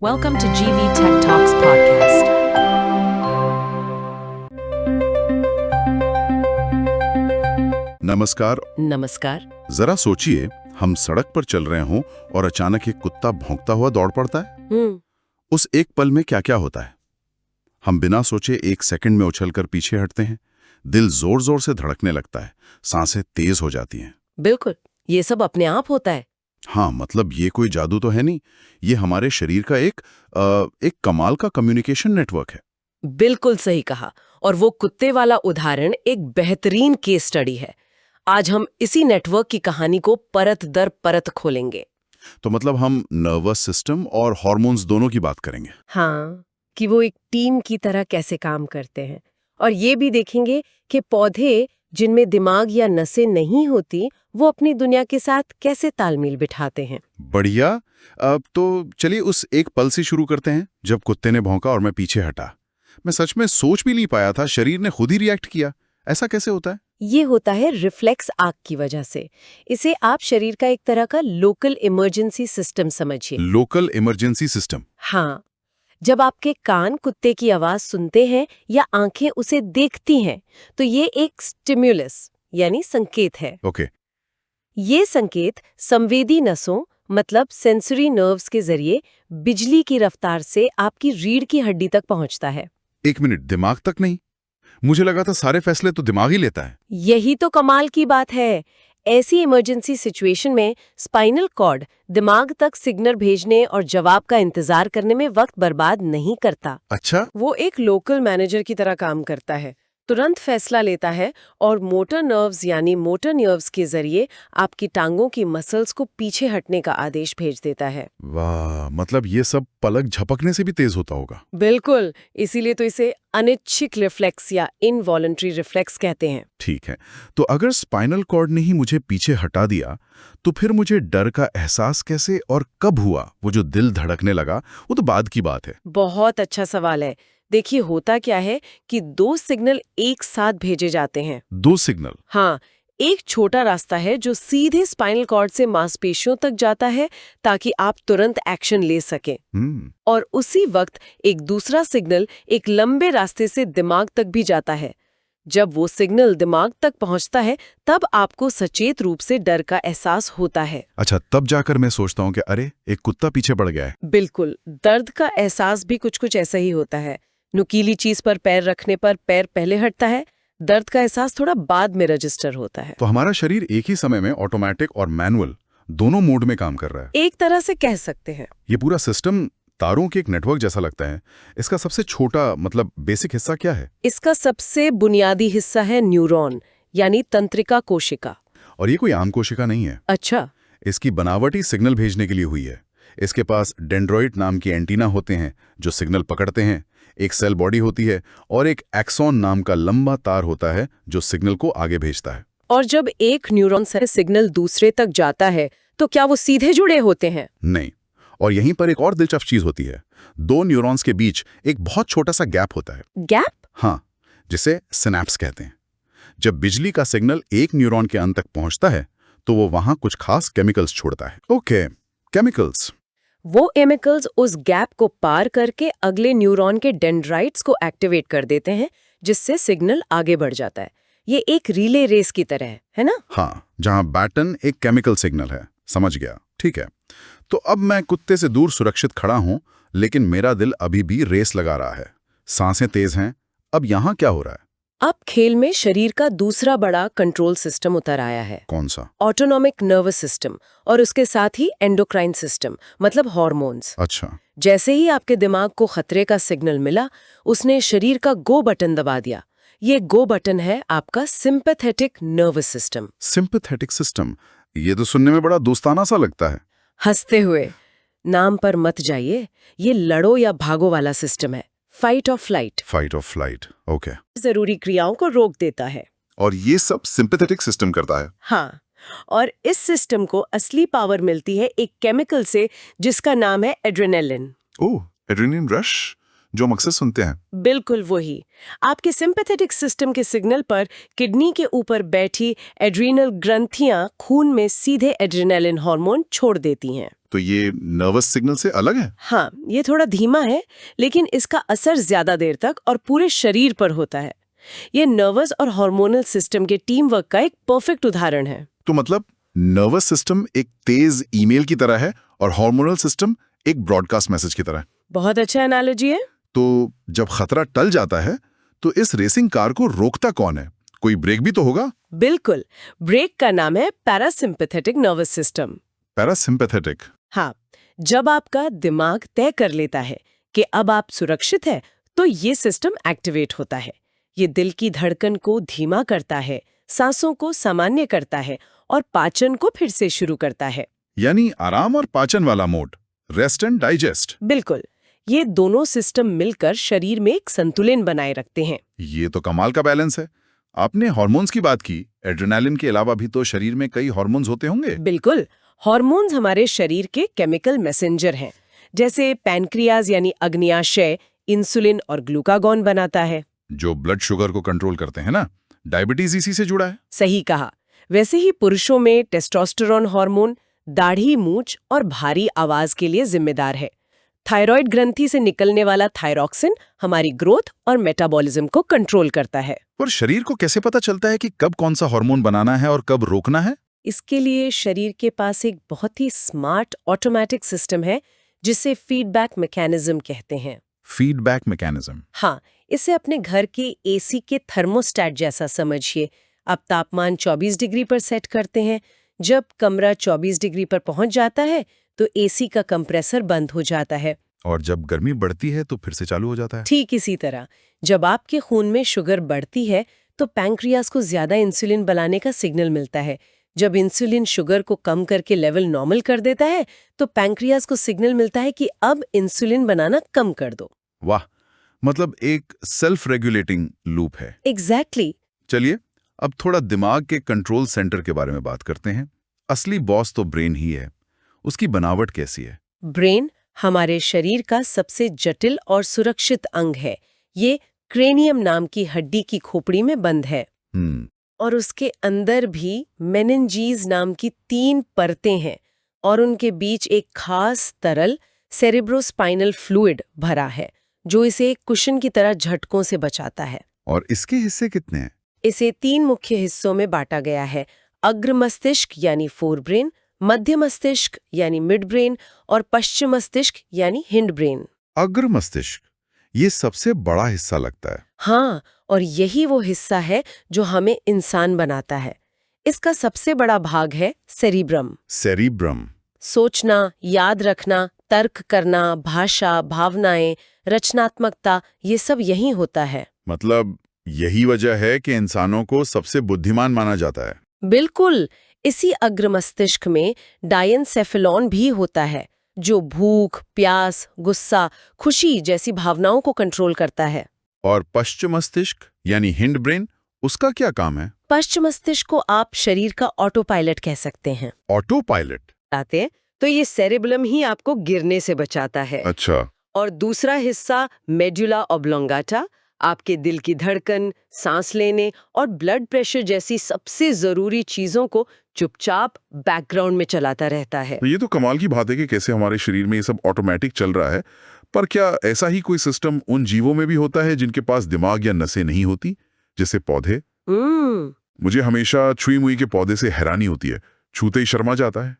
Welcome to GV Tech Talks podcast. नमस्कार। नमस्कार। जरा सोचिए, हम सड़क पर चल रहे हों और अचानक एक कुत्ता भौंकता हुआ दौड़ पड़ता है। उस एक पल में क्या क्या होता है? हम बिना सोचे एक सेकंड में उछलकर पीछे हटते हैं। दिल जोर जोर से धड़कने लगता है, सांसें तेज हो जाती हैं। बिल्कुल, ये सब अपने आप होता है। हाँ, मतलब ये कोई जादू तो है नहीं। ये हमारे शरीर का एक कमाल का कम्युनिकेशन नेटवर्क है। बिल्कुल सही कहा। और वो कुत्ते वाला उदाहरण एक बेहतरीन केस स्टडी है। आज हम इसी नेटवर्क की कहानी को परत दर परत खोलेंगे। तो मतलब हम नर्वस सिस्टम और हॉर्मोन्स दोनों की बात करेंगे। हाँ, कि वो एक टीम की तरह कैसे काम करते हैं। और ये भी देखेंगे कि पौधे जिनमें दिमाग या नसें नहीं होती, वो अपनी दुनिया के साथ कैसे तालमेल बिठाते हैं। बढ़िया। अब तो चलिए उस एक पल से शुरू करते हैं जब कुत्ते ने भौंका और मैं पीछे हटा। मैं सच में सोच भी नहीं पाया था, शरीर ने खुद ही रिएक्ट किया। ऐसा कैसे होता है? ये होता है रिफ्लेक्स आर्क की वजह से। इसे आप शरीर का एक तरह का लोकल इमरजेंसी सिस्टम समझिए। Local emergency system. हाँ, जब आपके कान कुत्ते की आवाज सुनते हैं या आंखें उसे देखती हैं, तो ये एक स्टिम्युलस यानी संकेत है। ओके। ये संकेत संवेदी नसों मतलब सेंसरी नर्व्स के जरिए बिजली की रफ्तार से आपकी रीढ़ की हड्डी तक पहुंचता है। एक मिनट, दिमाग तक नहीं? मुझे लगा था सारे फैसले तो दिमाग ही लेता है। यही तो कमाल की बात है। ऐसी इमरजेंसी सिचुएशन में स्पाइनल कॉर्ड दिमाग तक सिग्नल भेजने और जवाब का इंतजार करने में वक्त बर्बाद नहीं करता। अच्छा। वो एक लोकल मैनेजर की तरह काम करता है, तुरंत फैसला लेता है और मोटर नर्व्स यानी मोटर न्यूरॉन्स के जरिए आपकी टांगों की मसल्स को पीछे हटने का आदेश भेज देता है। वाह, मतलब ये सब पलक झपकने से भी तेज होता होगा। बिल्कुल, इसीलिए तो इसे अनैच्छिक रिफ्लेक्स या इनवॉलंटरी रिफ्लेक्स कहते हैं। ठीक है, तो अगर स्पाइनल कॉर्ड ने ही मुझे पीछे हटा दिया, तो फिर मुझे डर का एहसास कैसे और कब हुआ? वो जो दिल धड़कने लगा, वो तो बाद की बात है। बहुत अच्छा सवाल है। देखिए, होता क्या है कि दो सिग्नल एक साथ भेजे जाते हैं। दो सिग्नल? हाँ, एक छोटा रास्ता है जो सीधे स्पाइनल कॉर्ड से मांसपेशियों तक जाता है ताकि आप तुरंत एक्शन ले सकें। और उसी वक्त एक दूसरा सिग्नल एक लंबे रास्ते से दिमाग तक भी जाता है। जब वो सिग्नल दिमाग तक पहुंचता है, तब आपको सचेत रूप से डर का एहसास होता है। अच्छा, तब जाकर मैं सोचता हूँ कि अरे, एक कुत्ता पीछे पड़ गया है। बिल्कुल, दर्द का एहसास भी कुछ कुछ ऐसा ही होता है। नुकीली चीज पर पैर रखने पर पैर पहले हटता है, दर्द का एहसास थोड़ा बाद में रजिस्टर होता है। तो हमारा शरीर एक ही समय में ऑटोमेटिक और मैनुअल दोनों मोड में काम कर रहा है। एक तरह से कह सकते हैं। ये पूरा सिस्टम तारों के एक नेटवर्क जैसा लगता है। इसका सबसे छोटा मतलब बेसिक हिस्सा क्या है? इसका सबसे बुनियादी हिस्सा है न्यूरॉन यानी तंत्रिका कोशिका। और ये कोई आम कोशिका नहीं है। अच्छा। इसकी बनावट ही सिग्नल भेजने के लिए हुई है। इसके पास डेंड्रॉइड नाम की एंटीना होते हैं जो सिग्नल पकड़ते हैं, एक सेल बॉडी होती है और एक एक्सॉन नाम का लंबा तार होता है जो सिग्नल को आगे भेजता है। और जब एक न्यूरॉन से सिग्नल दूसरे तक जाता है, तो क्या वो सीधे जुड़े होते हैं? नहीं। और यहीं पर एक और दिलचस्प चीज होती है। दो न्यूरॉन्स के बीच एक बहुत छोटा सा गैप होता है। गैप? हाँ, जिसे सिनेप्स कहते हैं। जब बिजली का सिग्नल एक न्यूरॉन के अंत तक पहुंचता है, तो वो वहां कुछ खास केमिकल्स छोड़ता है। Okay, chemicals. वो केमिकल्स उस गैप को पार करके अगले न्यूरॉन के डेंड्राइट्स को एक्टिवेट कर देते हैं, जिससे सिग्नल आगे बढ़ जाता है। ये एक रिले रेस की तरह है ना? हाँ, जहां बैटन एक केमिकल सिग्नल है। समझ गया। ठीक है, तो अब मैं कुत्ते से दूर सुरक्षित खड़ा हूं, लेकिन मेरा दिल अभी भी रेस लगा रहा है। सांसें तेज हैं। अब यहां क्या हो रहा है? अब खेल में शरीर का दूसरा बड़ा कंट्रोल सिस्टम उतर आया है। कौन सा? ऑटोनॉमिक नर्वस सिस्टम, और उसके साथ ही एंडोक्राइन सिस्टम मतलब हार्मोन्स। अच्छा। जैसे ही आपके दिमाग को खतरे का सिग्नल मिला, उसने शरीर का गो बटन दबा दिया। ये गो बटन है आपका sympathetic nervous system. Sympathetic system? ये तो सुनने में बड़ा दोस्ताना सा लगता है। हंसते हुए, नाम पर मत जाइए। ये लड़ो या भागो वाला सिस्टम है। फाइट और फ्लाइट। फाइट और फ्लाइट, ओके। जरूरी क्रियाओं को रोक देता है। और ये सब सिंपैथेटिक सिस्टम करता है? हाँ, और इस सिस्टम को असली पावर मिलती है एक केमिकल से जिसका नाम है एड्रेनालिन। ओह, एड्रेनालिन रश, जो हम अक्सर सुनते हैं। बिल्कुल वही। आपके सिंपैथेटिक सिस्टम के सिग्नल पर किडनी के ऊपर बैठी एड्रीनल ग्रंथियां खून में सीधे एड्रेनालिन हार्मोन छोड़ देती हैं। तो ये नर्वस सिग्नल से अलग है? हाँ, ये थोड़ा धीमा है, लेकिन इसका असर ज्यादा देर तक और पूरे शरीर पर होता है। ये नर्वस और हार्मोनल सिस्टम के टीम वर्क का एक परफेक्ट उदाहरण है। तो मतलब नर्वस सिस्टम एक तेज ईमेल की तरह है और हार्मोनल सिस्टम एक ब्रॉडकास्ट मैसेज की तरह। बहुत अच्छा एनालॉजी है। तो जब खतरा टल जाता है तो इस रेसिंग कार को रोकता कौन है? कोई ब्रेक भी तो होगा? बिल्कुल, ब्रेक का नाम है पैरासिम्पैथेटिक नर्वस सिस्टम। पैरासिम्पैथेटिक? हाँ, जब आपका दिमाग तय कर लेता है कि अब आप सुरक्षित है, तो ये सिस्टम एक्टिवेट होता है। ये दिल की धड़कन को धीमा करता है, सांसों को सामान्य करता है और पाचन को फिर से शुरू करता है। यानी आराम और पाचन वाला मोड, रेस्ट एंड डाइजेस्ट। बिल्कुल, ये दोनों सिस्टम मिलकर शरीर में एक संतुलन बनाए रखते हैं। ये तो कमाल का बैलेंस है। आपने हार्मोन्स की बात की, एड्रेनालिन के अलावा भी तो शरीर में कई हार्मोन्स होते होंगे। बिल्कुल, हार्मोन्स हमारे शरीर के केमिकल मैसेंजर हैं, जैसे पैनक्रियाज यानी अग्न्याशय इंसुलिन और ग्लूकागॉन बनाता है, जो ब्लड शुगर को कंट्रोल करते हैं ना। डायबिटीज इसी से जुड़ा है। सही कहा। वैसे ही पुरुषों में टेस्टोस्टेरोन हार्मोन दाढ़ी, मूंछ और भारी आवाज के लिए जिम्मेदार है। थायराइड ग्रंथि से निकलने वाला थायरॉक्सिन हमारी ग्रोथ और मेटाबॉलिज्म को कंट्रोल करता है। पर शरीर को कैसे पता चलता है कि कब कौन सा हार्मोन बनाना है और कब रोकना है? इसके लिए शरीर के पास एक बहुत ही स्मार्ट ऑटोमेटिक सिस्टम है, जिसे फीडबैक मैकेनिज्म कहते हैं। Feedback mechanism? हाँ, इसे अपने घर के एसी के थर्मोस्टैट जैसा समझिए। आप तापमान 24 डिग्री पर सेट करते हैं। जब कमरा 24 डिग्री पर पहुंच जाता है तो एसी का कंप्रेसर बंद हो जाता है, और जब गर्मी बढ़ती है तो फिर से चालू हो जाता है। ठीक इसी तरह जब आपके खून में शुगर बढ़ती है तो पैंक्रियाज को ज्यादा इंसुलिन बनाने का सिग्नल मिलता है। जब इंसुलिन शुगर को कम करके लेवल नॉर्मल कर देता है तो पैंक्रियाज को सिग्नल मिलता है कि अब इंसुलिन बनाना कम कर दो। वाह, मतलब एक सेल्फ रेगुलेटिंग लूप है। एग्जैक्टली। चलिए अब थोड़ा दिमाग के कंट्रोल सेंटर के बारे में बात करते हैं। असली बॉस तो ब्रेन ही है। उसकी बनावट कैसी है? ब्रेन हमारे शरीर का सबसे जटिल और सुरक्षित अंग है। ये क्रेनियम नाम की हड्डी की खोपड़ी में बंद है। और उसके अंदर भी मेनिंजीज नाम की 3 परतें हैं और उनके बीच एक खास तरल सेरेब्रोस्पाइनल फ्लूइड भरा है, जो इसे एक कुशन की तरह झटकों से बचाता है। और इसके हिस्से कितने हैं? इसे 3 मुख्य हिस्सों में बांटा गया है। अग्र मस्तिष्क यानी फोर ब्रेन, मध्य मस्तिष्क यानी मिड ब्रेन और पश्चिम मस्तिष्क यानी हिंड ब्रेन। अग्र मस्तिष्क, ये सबसे बड़ा हिस्सा लगता है। हाँ, और यही वो हिस्सा है जो हमें इंसान बनाता है। इसका सबसे बड़ा भाग है सेरिब्रम। सेरिब्रम? सोचना, याद रखना, तर्क करना, भाषा, भावनाएं, रचनात्मकता, ये सब यही होता है। मतलब यही वजह है कि इंसानों को सबसे बुद्धिमान माना जाता है। बिल्कुल, इसी अग्र मस्तिष्क में डायनसेफेलॉन भी होता है, जो भूख, प्यास, गुस्सा, खुशी जैसी भावनाओं को कंट्रोल करता है। और पश्चिम मस्तिष्क यानी हिंड ब्रेन, उसका क्या काम है? पश्चिम मस्तिष्क को आप शरीर का ऑटो पायलट कह सकते हैं। Auto pilot? आते तो ये सेरेबलम ही आपको गिरने से बचाता है। अच्छा। और दूसरा हिस्सा मेडुला ऑब्लोंगाटा आपके दिल की धड़कन, सांस लेने और ब्लड प्रेशर जैसी सबसे जरूरी चीजों को चुपचाप बैकग्राउंड में चलाता रहता है। ये तो कमाल की बात है कि कैसे हमारे शरीर में ये सब ऑटोमेटिक चल रहा है। पर क्या ऐसा ही कोई सिस्टम उन जीवों में भी होता है जिनके पास दिमाग या नसें नहीं होती, जैसे पौधे? मुझे हमेशा छुई मुई के पौधे से हैरानी होती है, छूते ही शर्मा जाता है।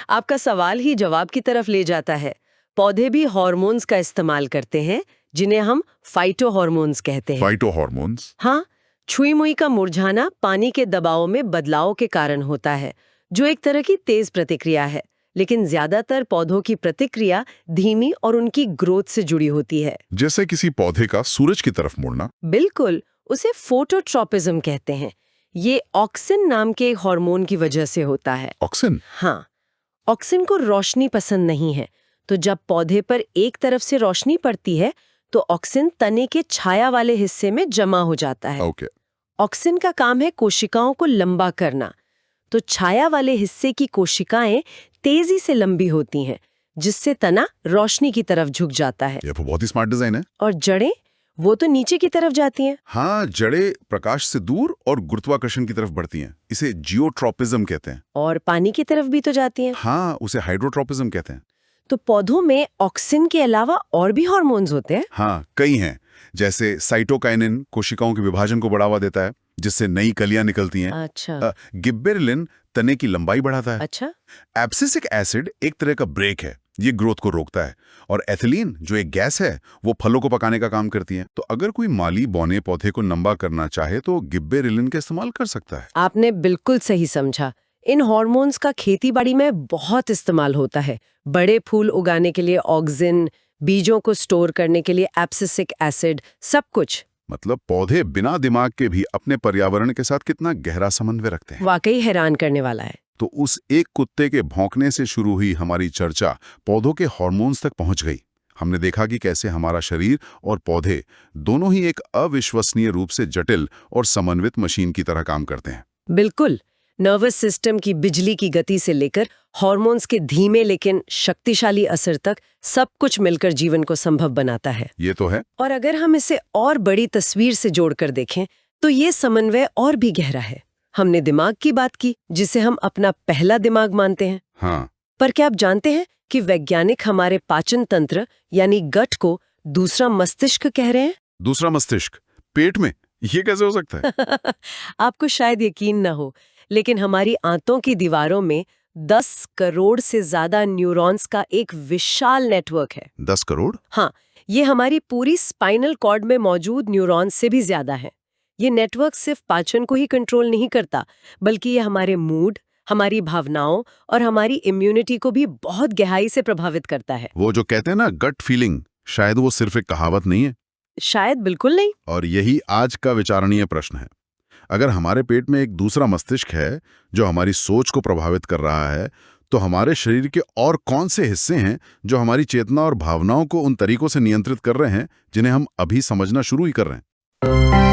आपका सवाल ही जवाब की तरफ ले जाता है। पौधे भी हार्मोन्स का इस्तेमाल करते हैं, जिन्हें हम फाइटो हार्मोन्स कहते हैं। Phyto hormones? हाँ, छुई मुई का मुरझाना पानी के दबाव में बदलाव के कारण होता है, जो एक तरह की तेज प्रतिक्रिया है। लेकिन ज्यादातर पौधों की प्रतिक्रिया धीमी और उनकी ग्रोथ से जुड़ी होती है। जैसे किसी पौधे का सूरज की तरफ मुड़ना? बिल्कुल, उसे फोटोट्रोपिज्म कहते हैं। ये ऑक्सिन नाम के हार्मोन की वजह से होता है। ऑक्सिन? हाँ, ऑक्सिन को रोशनी पसंद नहीं है, तो जब पौधे पर एक तरफ से रोशनी पड़ती है तो ऑक्सिन तने के छाया वाले हिस्से में जमा हो जाता है। ओके। ऑक्सिन का काम है कोशिकाओं को लंबा करना, तो छाया वाले हिस्से की कोशिकाएं तेजी से लंबी होती हैं, जिससे तना रोशनी की तरफ झुक जाता है। ये बहुत ही स्मार्ट डिजाइन है। और जड़ें, वो तो नीचे की तरफ जाती हैं। हाँ, जड़ें प्रकाश से दूर और गुरुत्वाकर्षण की तरफ बढ़ती हैं। इसे जियोट्रॉपिज्म कहते हैं। और पानी की तरफ भी तो जाती हैं। हाँ, उसे हाइड्रोट्रॉपिज्म कहते हैं। तो पौधों में ऑक्सिन के अलावा और भी हार्मोन्स होते हैं? हाँ, कई हैं। जैसे साइटोकाइनिन कोशिकाओं के विभाजन को बढ़ावा देता है, जिससे नई कलियां निकलती हैं। अच्छा। गिब्बेरेलिन तने की लंबाई बढ़ाता है। अच्छा। एब्सिसिक एसिड एक तरह का ब्रेक है, ये ग्रोथ को रोकता है। और एथिलीन जो एक गैस है, वो फलों को पकाने का काम करती है। तो अगर कोई माली बौने पौधे को लंबा करना चाहे तो गिब्बेरेलिन का इस्तेमाल कर सकता है। आपने बिल्कुल सही समझा। इन हार्मोन्स का खेतीबाड़ी में बहुत इस्तेमाल होता है। बड़े फूल उगाने के लिए ऑक्सिन, बीजों को स्टोर करने के लिए एब्सिसिक एसिड, सब कुछ। मतलब पौधे बिना दिमाग के भी अपने पर्यावरण के साथ कितना गहरा समन्वय रखते हैं। वाकई हैरान करने वाला है। तो उस एक कुत्ते के भौंकने से शुरू हुई हमारी चर्चा पौधों के हार्मोन्स तक पहुंच गई। हमने देखा कि कैसे हमारा शरीर और पौधे दोनों ही एक अविश्वसनीय रूप से जटिल और समन्वित मशीन की तरह काम करते हैं। बिल्कुल। नर्वस सिस्टम की बिजली की गति से लेकर हार्मोन्स के धीमे लेकिन शक्तिशाली असर तक सब कुछ मिलकर जीवन को संभव बनाता है। ये तो है। और अगर हम इसे और बड़ी तस्वीर से जोड़कर देखें तो ये समन्वय और भी गहरा है। हमने दिमाग की बात की, जिसे हम अपना पहला दिमाग मानते हैं। हाँ। पर क्या आप जानते हैं कि वैज्ञानिक हमारे पाचन तंत्र यानी गट को दूसरा मस्तिष्क कह रहे हैं? दूसरा मस्तिष्क पेट में? ये कैसे हो सकता है? आपको शायद यकीन न हो, लेकिन हमारी आंतों की दीवारों में 10 करोड़ से ज्यादा न्यूरॉन्स का एक विशाल नेटवर्क है। 10 करोड़? हाँ, ये हमारी पूरी स्पाइनल कॉर्ड में मौजूद न्यूरॉन्स से भी ज्यादा है। ये नेटवर्क सिर्फ पाचन को ही कंट्रोल नहीं करता, बल्कि ये हमारे मूड, हमारी भावनाओं और हमारी इम्यूनिटी को भी बहुत गहराई से प्रभावित करता है। वो जो कहते हैं ना गट फीलिंग, शायद वो सिर्फ एक कहावत नहीं है। शायद बिल्कुल नहीं। और यही आज का विचारणीय प्रश्न है। अगर हमारे पेट में एक दूसरा मस्तिष्क है जो हमारी सोच को प्रभावित कर रहा है, तो हमारे शरीर के और कौन से हिस्से हैं जो हमारी चेतना और भावनाओं को उन तरीकों से नियंत्रित कर रहे हैं जिन्हें हम अभी समझना शुरू ही कर रहे हैं।